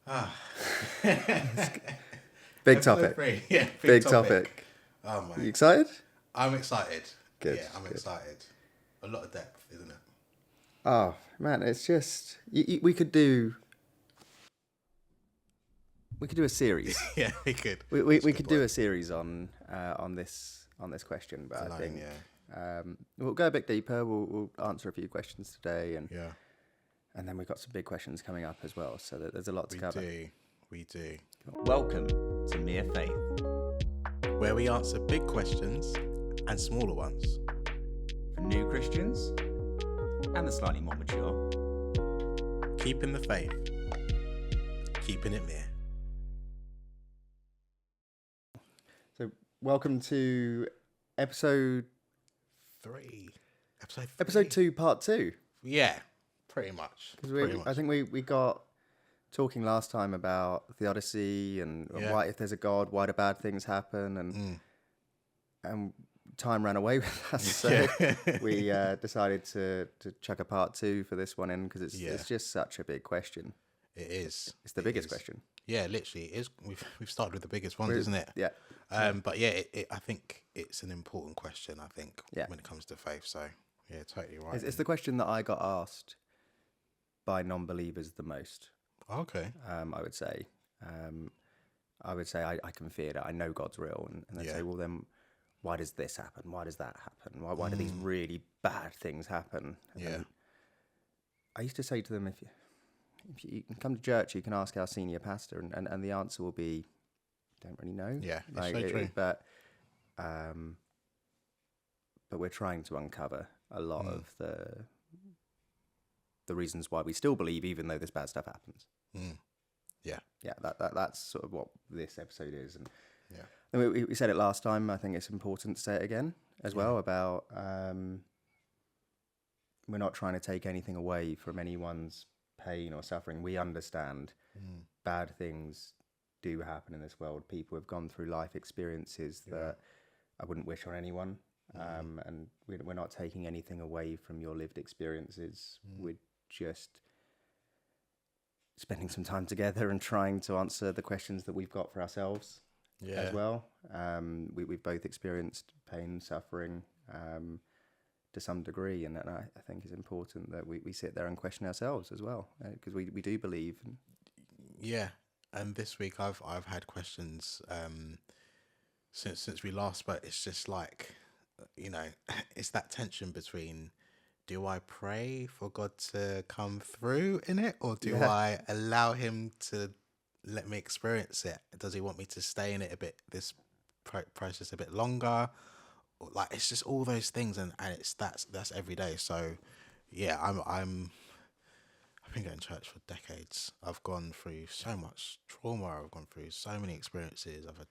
Ah. Big Episode topic. 3. Yeah, Big topic. Oh my. You excited? I'm excited. Good, Yeah, I'm good. excited. A lot of depth, isn't it? Oh man, it's just we could do a series. Yeah, we could. We could do a series on this question, but Alone, I think yeah. we'll go a bit deeper. We'll answer a few questions today, and Yeah. and then we've got some big questions coming up as well. So there's a lot to cover. We do. Welcome to Mere Faith. Where we answer big questions and smaller ones. For new Christians and the slightly more mature. Keeping the faith. Keeping it mere. So welcome to episode 3. Episode 3. episode 2, part 2. Yeah, pretty much. I think we got talking last time about theodicy and why, if there's a God, why do bad things happen, and time ran away with us, so we decided to chuck a part 2 for this one in, because it's just such a big question. It is. It's the biggest question. Yeah, literally, it is. We've started with the biggest ones, isn't it? Yeah. But yeah, I think it's an important question. I think when it comes to faith. So yeah, totally right. It's the question that I got asked by non-believers the most. Okay. I would say. I can feel it. I know God's real, and they say, well, then why does this happen? Why does that happen? Why do these really bad things happen? And I used to say to them, if you can come to church, you can ask our senior pastor, and the answer will be, don't really know. Yeah, it's so true. But we're trying to uncover a lot of the reasons why we still believe, even though this bad stuff happens. Yeah, that's sort of what this episode is. And we said it last time. I think it's important to say it again as well about we're not trying to take anything away from anyone's pain or suffering. We understand bad things do happen in this world. People have gone through life experiences that I wouldn't wish on anyone. And we're not taking anything away from your lived experiences. We're just spending some time together and trying to answer the questions that we've got for ourselves as well. We've both experienced pain, suffering to some degree, and I think it's important that we sit there and question ourselves as well, because we do believe. Yeah, and this week I've had questions since we last spoke. It's just like, it's that tension between, do I pray for God to come through in it, or do I allow him to let me experience it? Does he want me to stay in it this process a bit longer? Or, like, it's just all those things, and that's every day. So yeah, I've been going to church for decades. I've gone through so much trauma. I've gone through so many experiences. I've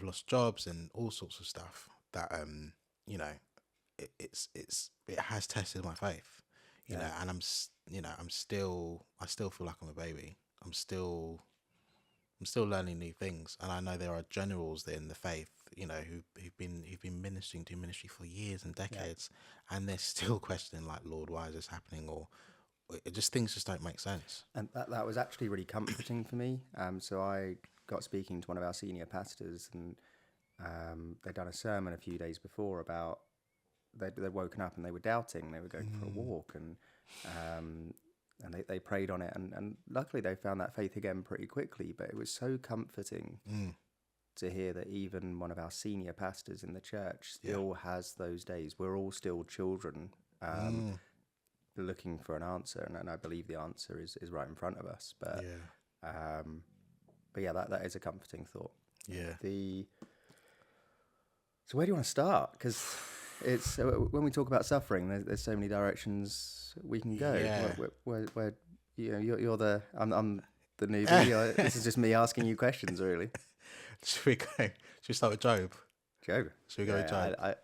lost jobs and all sorts of stuff that it has tested my faith, you know, and I still feel like I'm a baby. I'm still learning new things, and I know there are generals in the faith, who've been ministering, doing ministry for years and decades, and they're still questioning, like, Lord, why is this happening? Or things just don't make sense. And that was actually really comforting for me. So I got speaking to one of our senior pastors, and they'd done a sermon a few days before about they'd woken up and they were doubting. They were going for a walk, and they prayed on it, and luckily they found that faith again pretty quickly. But it was so comforting to hear that even one of our senior pastors in the church still has those days. We're all still children looking for an answer, and I believe the answer is right in front of us. But that is a comforting thought. So where do you want to start? Because it's when we talk about suffering, there's so many directions we can go. Where you're the I'm the newbie. This is just me asking you questions, really. Should we start with Job? Job. Should we go with Job? I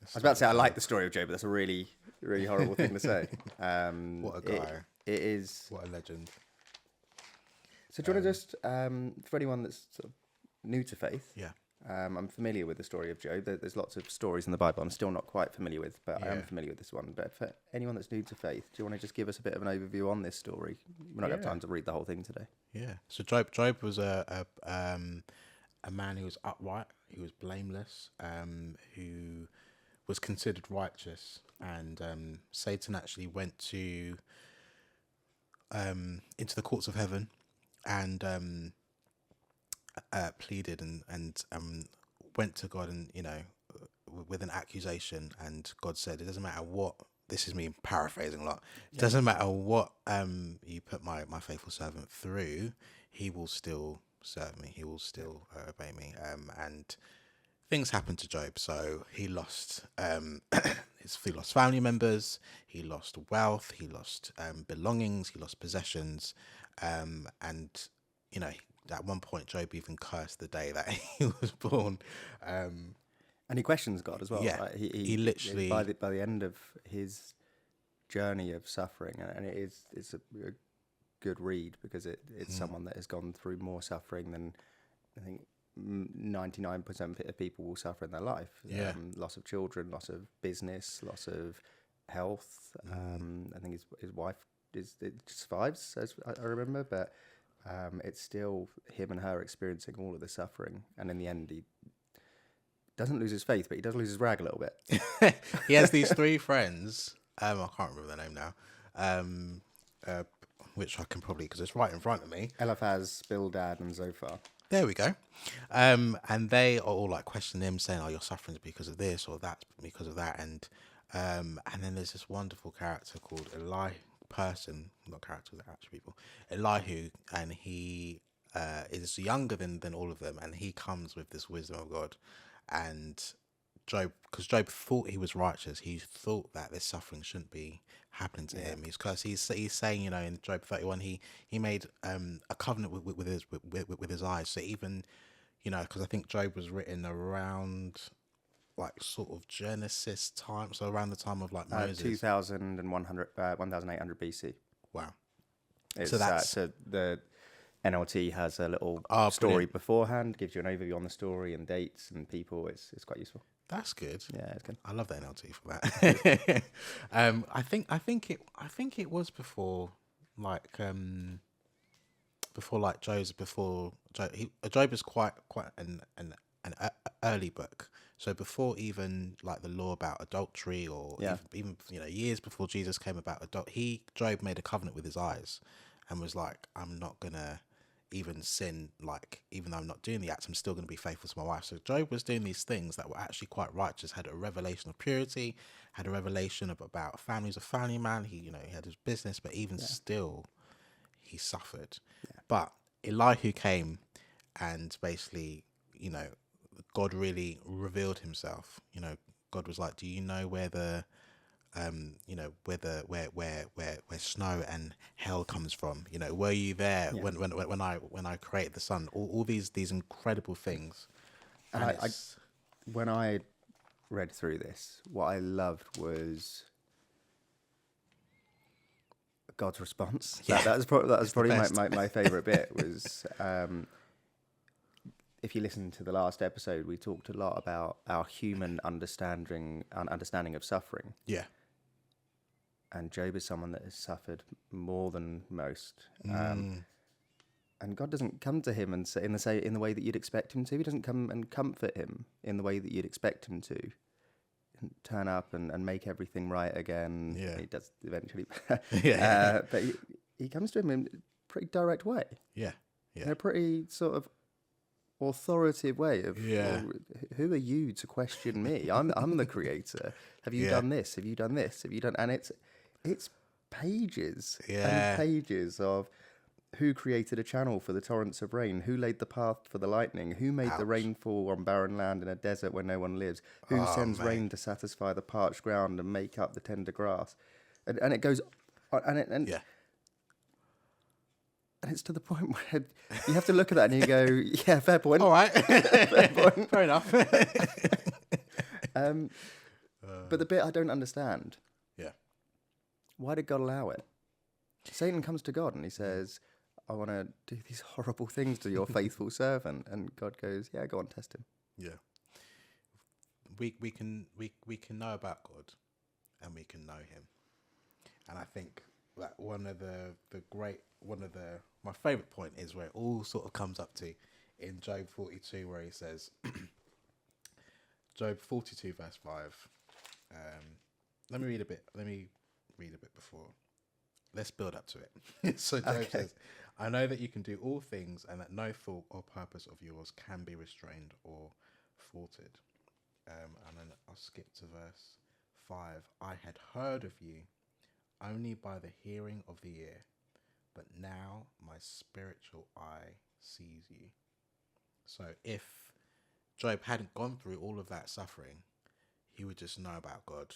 was about to say I like the story of Job, but that's a really, really horrible thing to say. What a guy! It is. What a legend. So do you want to just, for anyone that's sort of new to faith? Yeah. I'm familiar with the story of Job. There's lots of stories in the Bible I'm still not quite familiar with, but I am familiar with this one. But for anyone that's new to faith, do you want to just give us a bit of an overview on this story? We're not going to have time to read the whole thing today. Yeah. So Job was a man who was upright, who was blameless, who was considered righteous, and Satan actually went to into the courts of heaven and pleaded and went to God and with an accusation, and God said, "It doesn't matter what." This is me paraphrasing a lot. It doesn't matter what you put my faithful servant through, he will still serve me. He will still obey me. And things happened to Job. So he lost he lost family members, he lost wealth, he lost belongings, he lost possessions, and at one point Job even cursed the day that he was born. And he questions God as well. Yeah, Like he literally by the end of his journey of suffering, and it's a good read because it's someone that has gone through more suffering than I think 99% of people will suffer in their life. Yeah. Loss of children, loss of business, loss of health. I think his wife it survives, as I remember, but it's still him and her experiencing all of the suffering, and in the end he doesn't lose his faith, but he does lose his rag a little bit. He has these three friends. I can't remember their name now. Which I can probably, because it's right in front of me. Eliphaz, Bildad, and Zophar. There we go. And they are all like questioning him, saying, "Oh, you're suffering because of this or that, because of that." And then there's this wonderful character called not characters, they're actual people, Elihu, and he is younger than all of them, and he comes with this wisdom of God. And Job, because Job thought he was righteous, he thought that this suffering shouldn't be happening to him. He's saying, in Job 31, he made a covenant with his eyes. So even, because I think Job was written around like sort of Genesis time, so around the time of like Moses. 1800 BC. Wow. So the NLT has a little story brilliant. beforehand, gives you an overview on the story and dates and people. It's quite useful. That's good. Yeah, it's good. I love the NLT for that. I think it was before Job is quite an early book. So before even like the law about adultery or even years before Jesus came about, Job made a covenant with his eyes and was like, I'm not gonna even sin, like even though I'm not doing the acts, I'm still going to be faithful to my wife. So Job was doing these things that were actually quite righteous, had a revelation of purity, had a revelation about family. He's a family man. He had his business, but even still he suffered. But Elihu came and basically, God really revealed himself. God was like, do you know where the where snow and hell comes from? Were you there when I created the sun? All these incredible things. And when I read through this, what I loved was God's response. Yeah. That was probably my favorite bit was. If you listen to the last episode, we talked a lot about our human understanding of suffering. Yeah. And Job is someone that has suffered more than most. And God doesn't come to him and say in the way that you'd expect him to. He doesn't come and comfort him in the way that you'd expect him to. And turn up and make everything right again. Yeah. He does eventually. But he comes to him in a pretty direct way. Yeah. In a pretty sort of authoritative way of who are you to question me? I'm the creator. Have you done this? Have you done this? Have you done? And it's pages and pages of who created a channel for the torrents of rain, who laid the path for the lightning, who made the rain fall on barren land in a desert where no one lives, who sends rain to satisfy the parched ground and make up the tender grass, and it goes on, and it's to the point where you have to look at that and you go, yeah, fair point. All right. Fair enough. But the bit I don't understand, why did God allow it? Satan comes to God and he says, I want to do these horrible things to your faithful servant. And God goes, yeah, go on, test him. Yeah. We can know about God and we can know him. And I think like my favorite point is where it all sort of comes up to in Job 42, where he says, Job 42 verse 5. Let me read a bit. Let me read a bit before. Let's build up to it. So Job says, I know that you can do all things and that no thought or purpose of yours can be restrained or thwarted. And then I'll skip to verse 5. I had heard of you only by the hearing of the ear, but now my spiritual eye sees you. So if Job hadn't gone through all of that suffering, he would just know about God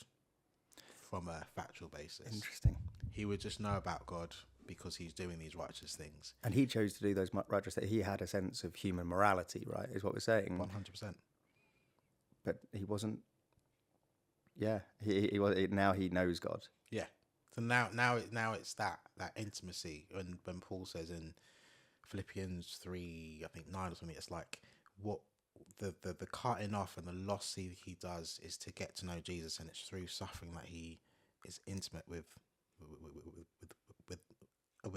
from a factual basis. Interesting. He would just know about God because he's doing these righteous things. And he chose to do those righteous things. He had a sense of human morality, right, is what we're saying. 100%. But he wasn't. Yeah, he was. Now he knows God. Yeah. So now it's that intimacy. When Paul says in Philippians 3, I think 9 or something, it's like what the cutting off and the loss he does is to get to know Jesus, and it's through suffering that he is intimate with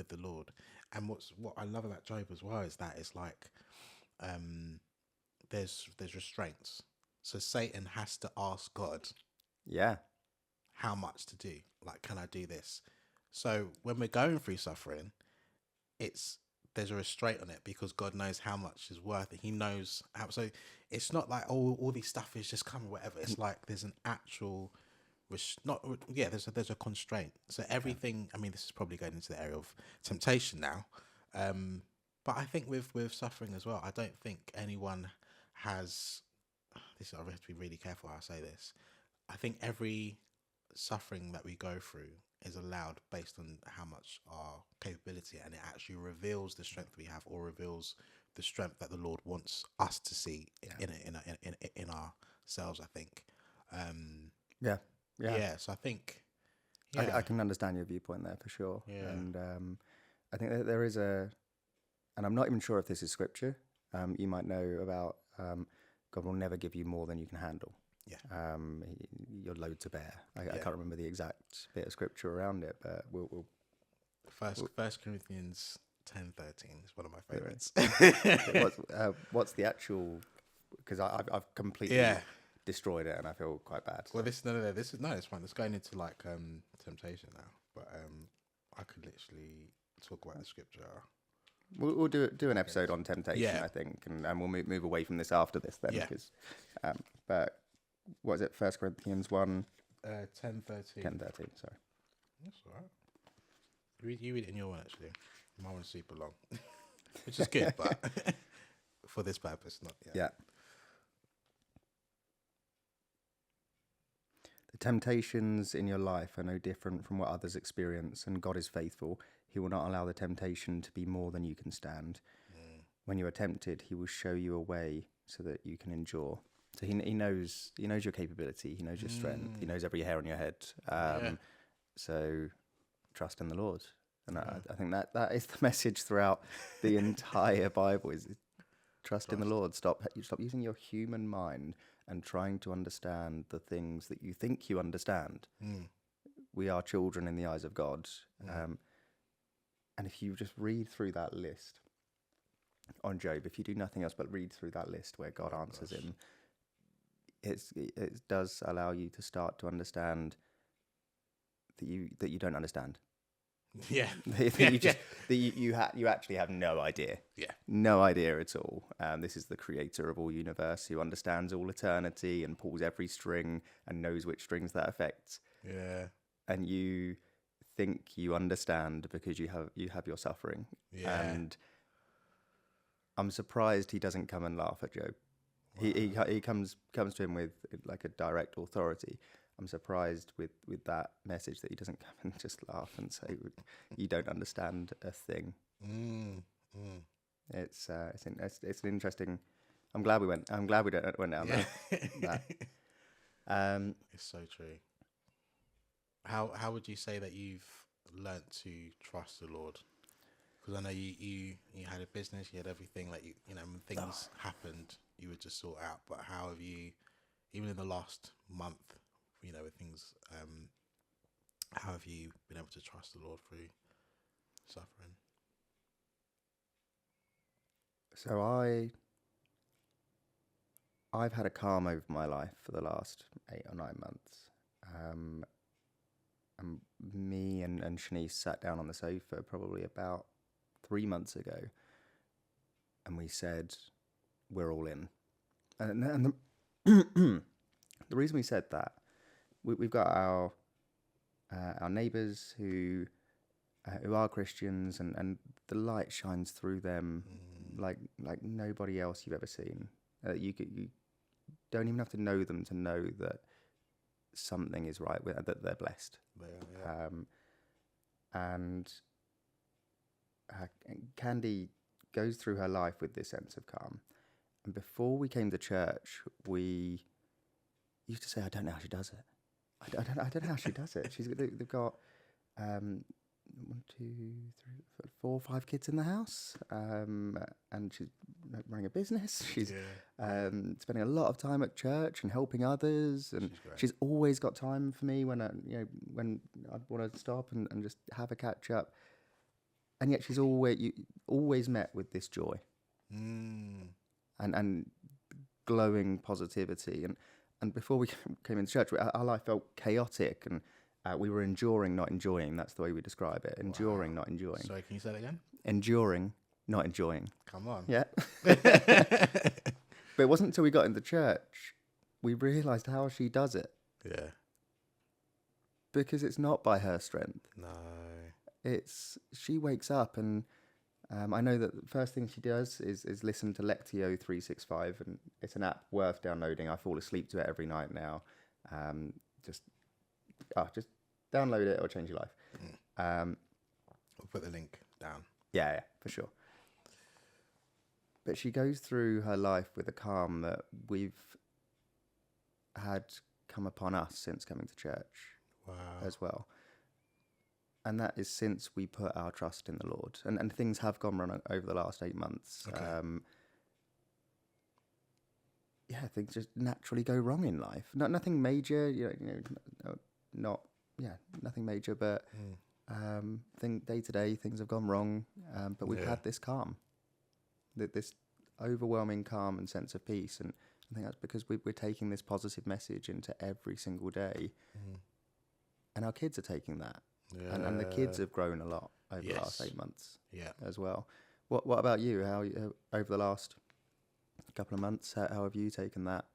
the Lord. And what I love about Job as well is that it's like there's restraints. So Satan has to ask God, Yeah. how much to do? Like, can I do this? So when we're going through suffering, there's a restraint on it because God knows how much is worth it. He knows how. So it's not like all these stuff is just coming, whatever. It's like there's an actual there's a constraint. So everything. I mean, this is probably going into the area of temptation now, but I think with suffering as well, I don't think anyone has. I have to be really careful how I say this. I think every suffering that we go through is allowed based on how much our capability, and it actually reveals the strength we have, or reveals the strength that the Lord wants us to see in ourselves. I think. Yeah. So I think. I can understand your viewpoint there for sure. Yeah. And I think that there is and I'm not even sure if this is scripture. You might know about God will never give you more than you can handle. Yeah. Your load to bear. I can't remember the exact bit of scripture around it, but we'll First Corinthians 10:13 is one of my favorites. what's the actual? Because I've completely destroyed it and I feel quite bad. Well, this is it's fine. It's going into like temptation now, but I could literally talk about the scripture. We'll do an episode on temptation, I think, and we'll move away from this after this then. Yeah. Because, but what is it? 1 Corinthians 1? 10:13. 10:13. Sorry. That's all right. You read it in your one actually. My one's super long, which is good, but for this purpose, not yet. Yeah. The temptations in your life are no different from what others experience, and God is faithful. He will not allow the temptation to be more than you can stand. When you are tempted, he will show you a way so that you can endure. So he knows your capability, he knows your strength, he knows every hair on your head. So trust in the Lord. And I think that is the message throughout the entire Bible is trust in the Lord. Stop using your human mind and trying to understand the things that you think you understand. We are children in the eyes of God. And if you just read through that list on Job, if you do nothing else but read through that list where God answers him, it does allow you to start to understand that you don't understand. Yeah. You actually have no idea. Yeah. No idea at all. This is the creator of all universe who understands all eternity and pulls every string and knows which strings that affects. Yeah. And you think you understand because you have your suffering. Yeah. And I'm surprised he doesn't come and laugh at Job. Wow. He comes to him with like a direct authority. I'm surprised with that message that he doesn't come and just laugh and say, "You don't understand a thing." It's an interesting. I'm glad we went down that. It's so true. How would you say that you've learnt to trust the Lord? Because I know you had a business, you had everything. Like you know, when things happened, you would just sort out. But how have you, even in the last month, you know, with things how have you been able to trust the Lord through suffering? So I've had a calm over my life for the last 8 or 9 months. And me and Shanice sat down on the sofa probably about 3 months ago, and we said, we're all in. And the reason we said that, we've got our neighbours who are Christians, and the light shines through them like nobody else you've ever seen. You don't even have to know them to know that something is right, that they're blessed. Yeah. And Candy goes through her life with this sense of calm. And before we came to church, we used to say, I don't know how she does it. I don't know how she does it. They've got 1, 2, 3, 4, 5 kids in the house, and she's running a business. She's spending a lot of time at church and helping others, and she's always got time for me when I want to stop and just have a catch up. And yet she's always met with this joy and glowing positivity. And before we came into church, our life felt chaotic, and we were enduring, not enjoying. That's the way we describe it. Enduring, not enjoying. Sorry, can you say that again? Enduring, not enjoying. Come on. Yeah. But it wasn't until we got into church we realised how she does it. Yeah. Because it's not by her strength. No. She wakes up, and I know that the first thing she does is listen to Lectio 365, and it's an app worth downloading. I fall asleep to it every night now. Just download it, or change your life. We'll put the link down. Yeah, for sure. But she goes through her life with a calm that we've had come upon us since coming to church. Wow. As well. And that is since we put our trust in the Lord. And things have gone wrong over the last 8 months. Okay. Things just naturally go wrong in life. Nothing major, nothing major, but day to day things have gone wrong. But we've had this calm, this overwhelming calm and sense of peace. And I think that's because we're taking this positive message into every single day. And our kids are taking that. Yeah. And the kids have grown a lot over the last 8 months as well. What about you? How over the last couple of months, how have you taken that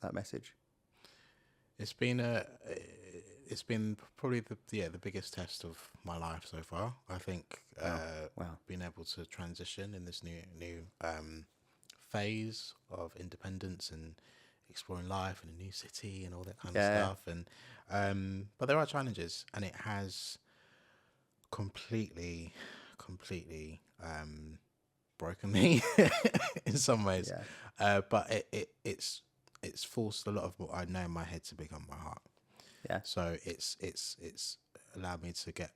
that message? It's been probably the biggest test of my life so far. I think being able to transition in this new phase of independence and exploring life in a new city and all that kind of stuff. And but there are challenges, and it has completely broken me in some ways. But it's forced a lot of what I know in my head to become my heart. So it's allowed me to get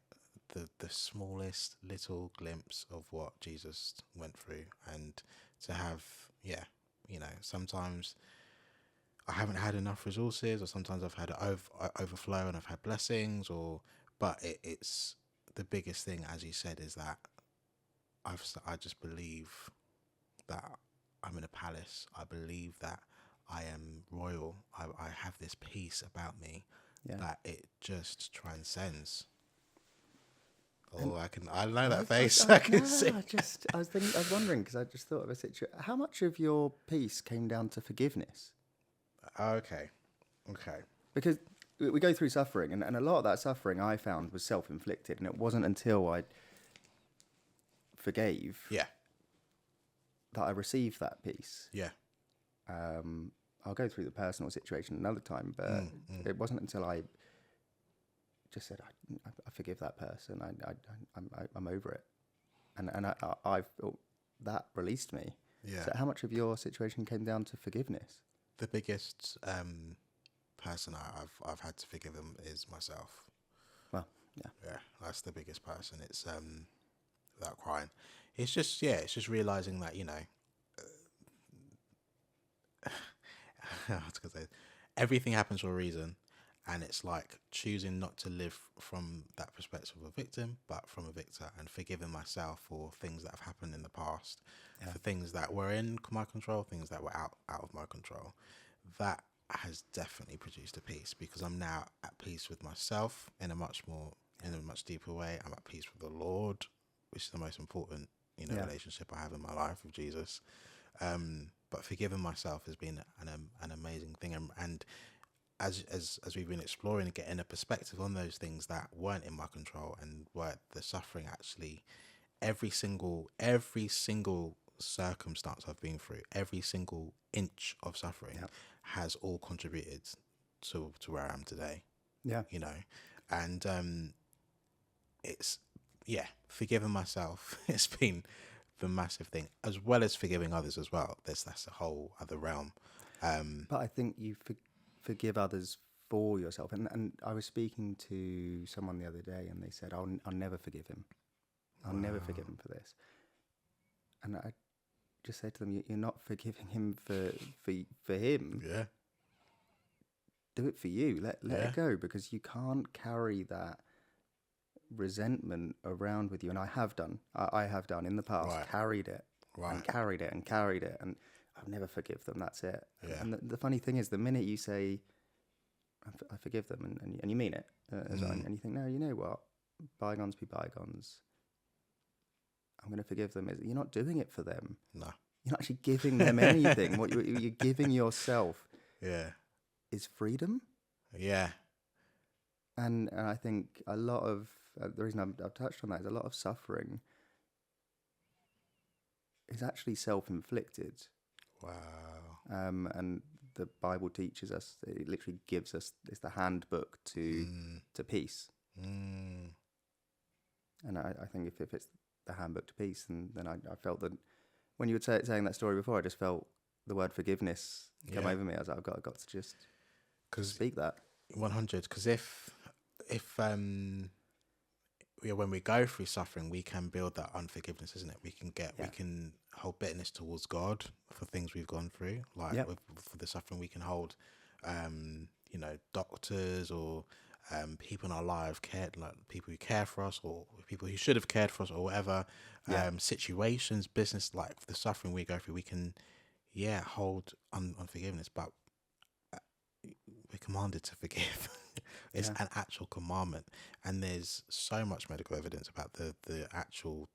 the smallest little glimpse of what Jesus went through, and to have sometimes I haven't had enough resources, or sometimes I've had overflow and I've had blessings, but it's the biggest thing, as you said, is that I just believe that I'm in a palace. I believe that I am royal. I have this peace about me that it just transcends. I know that face. I can see. I was wondering, because I just thought of a situation. How much of your peace came down to forgiveness? Okay. Because we go through suffering, and a lot of that suffering I found was self-inflicted, and it wasn't until I forgave that I received that peace. I'll go through the personal situation another time, but it wasn't until I just said, I forgive that person. I'm over it, and I that released me. So how much of your situation came down to forgiveness? The biggest person I've had to forgive him is myself. Well, that's the biggest person. It's without crying. It's just realizing that everything happens for a reason, And it's like choosing not to live from that perspective of a victim, but from a victor, and forgiving myself for things that have happened in the past, for things that were in my control, things that were out of my control. That has definitely produced a peace, because I'm now at peace with myself in a much deeper way. I'm at peace with the Lord, which is the most important, relationship I have in my life with Jesus. But forgiving myself has been an amazing thing, and as we've been exploring and getting a perspective on those things that weren't in my control, and were the suffering actually, every single circumstance I've been through, every single inch of suffering has all contributed to where I am today. Yeah. And it's forgiving myself, it's been the massive thing, as well as forgiving others as well. That's a whole other realm. But I think you forgive others for yourself. And I was speaking to someone the other day, and they said, I'll never forgive him. I'll never forgive him for this. And I just said to them, you're not forgiving him for him. Yeah. Do it for you. Let it go, because you can't carry that resentment around with you. And I have done in the past, carried it and carried it and carried it, and I'll never forgive them. That's it. And the funny thing is, the minute you say I forgive them, and you mean it, and you think, no, you know what, bygones be bygones, I'm going to forgive them, you're not doing it for them. No, you're not actually giving them anything. What you're giving yourself is freedom. And I think a lot of the reason I've touched on that is a lot of suffering is actually self-inflicted. Wow. And the Bible teaches us, it literally gives us, it's the handbook to peace. And I think if it's the handbook to peace, then I felt that when you were saying that story before, I just felt the word forgiveness come over me. I was like, I've got to just speak that. 100. Because if when we go through suffering, we can build that unforgiveness, isn't it? We can hold bitterness towards God for things we've gone through, like for the suffering. We can hold, doctors or people in our life, people who care for us, or people who should have cared for us, or whatever. Situations, business, like the suffering we go through, we can, hold unforgiveness, but we're commanded to forgive. It's an actual commandment, and there's so much medical evidence about the actual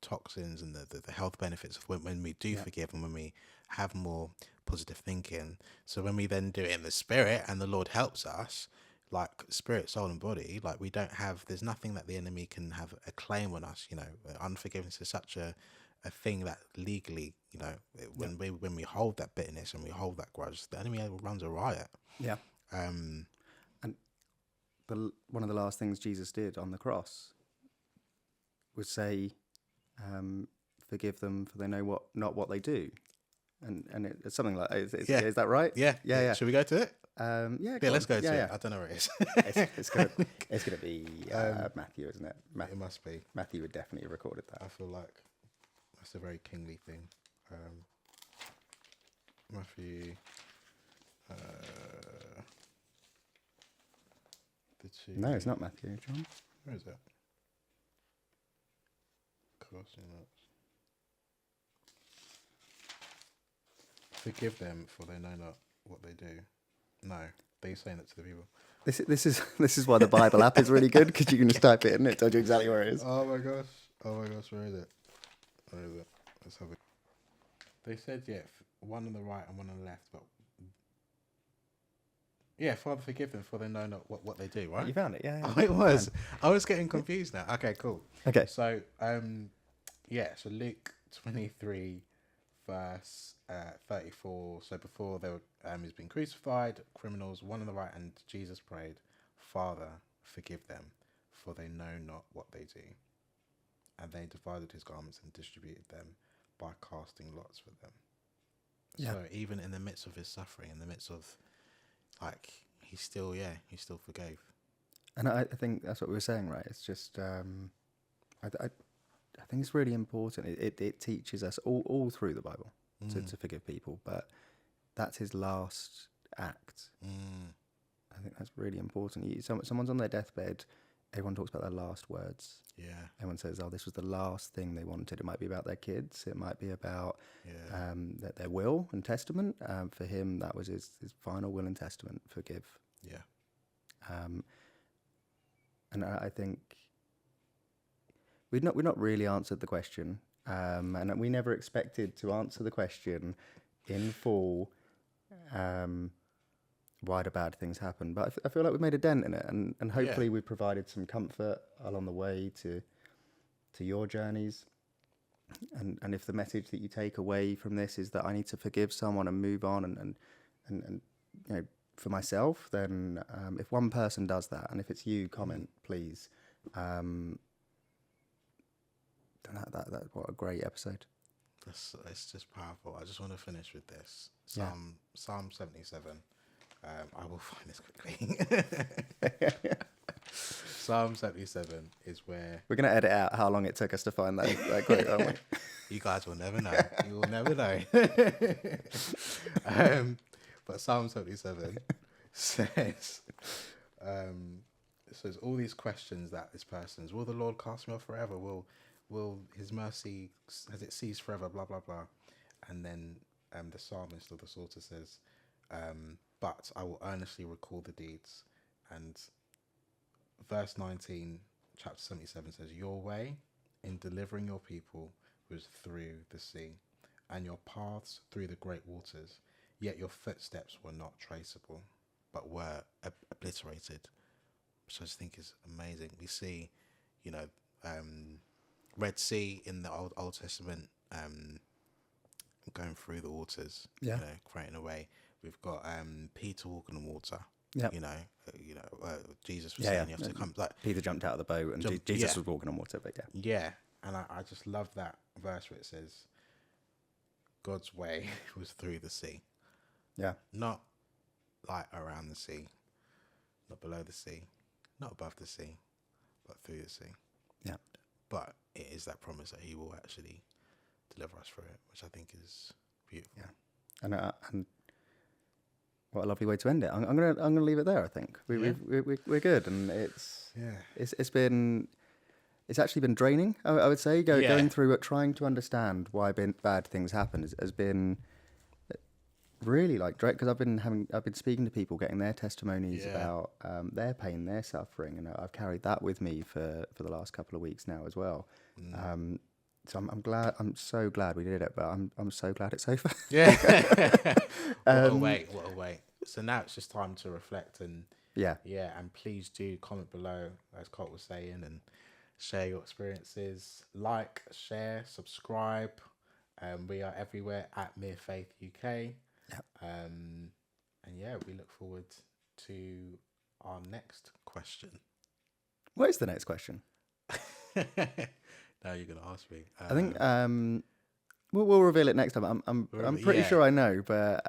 toxins and the health benefits of when we do forgive, and when we have more positive thinking. So when we then do it in the spirit, and the Lord helps us, like spirit, soul, and body, like there's nothing that the enemy can have a claim on us. Unforgiveness is such a thing that legally, when we hold that bitterness and we hold that grudge, the enemy runs a riot. And one of the last things Jesus did on the cross was say, forgive them, for they know not what they do. And it's something like, is that right? Yeah. Should we go to it? Let's go to it. I don't know where it is. It's gonna be Matthew, isn't it? It must be. Matthew would definitely have recorded that. I feel like that's a very kingly thing. Matthew. No, it's not Matthew, John. Where is it? Crossing notes. Forgive them, for they know not what they do. No, they're saying it to the people. This is why the Bible app is really good, because you can just type it in and it tells you exactly where it is. Oh my gosh, where is it? Let's have it. They said one on the right and one on the left, but Father, forgive them, for they know not what they do, right? You found it, yeah. Oh, it was. I was getting confused now. Okay, cool. Okay. So, so Luke 23, verse 34. So before he's been crucified, criminals, one on the right, and Jesus prayed, Father, forgive them, for they know not what they do. And they divided his garments and distributed them by casting lots for them. Yeah. So even in the midst of his suffering, in the midst of, he still forgave. And I think that's what we were saying, right? It's just, I think it's really important. It teaches us all through the Bible to forgive people, but that's his last act. I think that's really important. Someone's on their deathbed, everyone talks about their last words. Yeah. Everyone says, oh, this was the last thing they wanted. It might be about their kids. It might be about Yeah. their will and testament. For him, that was his final will and testament, forgive. Yeah. And I think we've not really answered the question. And we never expected to answer the question in full. Why do bad things happen? But I feel like we've made a dent in it, and hopefully we've provided some comfort along the way to your journeys. And if the message that you take away from this is that I need to forgive someone and move on, and you know, for myself, then if one person does that, and if it's you, comment please. Then that what a great episode. It's just powerful. I just want to finish with this. Yeah. Psalm 77. I will find this quickly. Psalm 77 is where... We're going to edit out how long it took us to find that quote, aren't we? You guys will never know. You will never know. But Psalm 77 says... so it's all these questions that this person's... Will the Lord cast me off forever? Will his mercy... Has it ceased forever? Blah, blah, blah. And then the psalmist or the psalter says... but I will earnestly recall the deeds. And verse 19, chapter 77 says, your way in delivering your people was through the sea, and your paths through the great waters. Yet your footsteps were not traceable, but were obliterated. Which I just think is amazing. We see, you know, Red Sea in the Old Testament, going through the waters, Yeah. you know, creating a way. We've got Peter walking on water. Yep. You know, Jesus was saying you have to come. Like Peter jumped out of the boat, and Jesus was walking on water. But yeah, and I just love that verse where it says, God's way was through the sea. yeah, Not like around the sea, not below the sea, not above the sea, but through the sea. yeah. But it is that promise that He will actually deliver us through it, which I think is beautiful. Yeah. And what a lovely way to end it. I'm gonna leave it there. I think we're good, and it's actually been draining. I would say going through it, trying to understand why bad things happen has been really like because I've been speaking to people, getting their testimonies about their pain, their suffering, and I've carried that with me for the last couple of weeks now as well. So I'm so glad we did it, but I'm so glad it's over. Yeah. What a wait. So now it's just time to reflect and and please do comment below, as Colt was saying, and share your experiences. Like, share, subscribe. We are everywhere at Mere Faith UK. Yep. And we look forward to our next question. What is the next question? Now you're gonna ask me. I think we'll reveal it next time. I'm pretty sure I know, but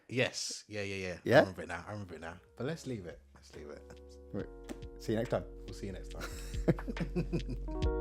yes, yeah. Yeah? I remember it now. But let's leave it. Right. See you next time. We'll see you next time.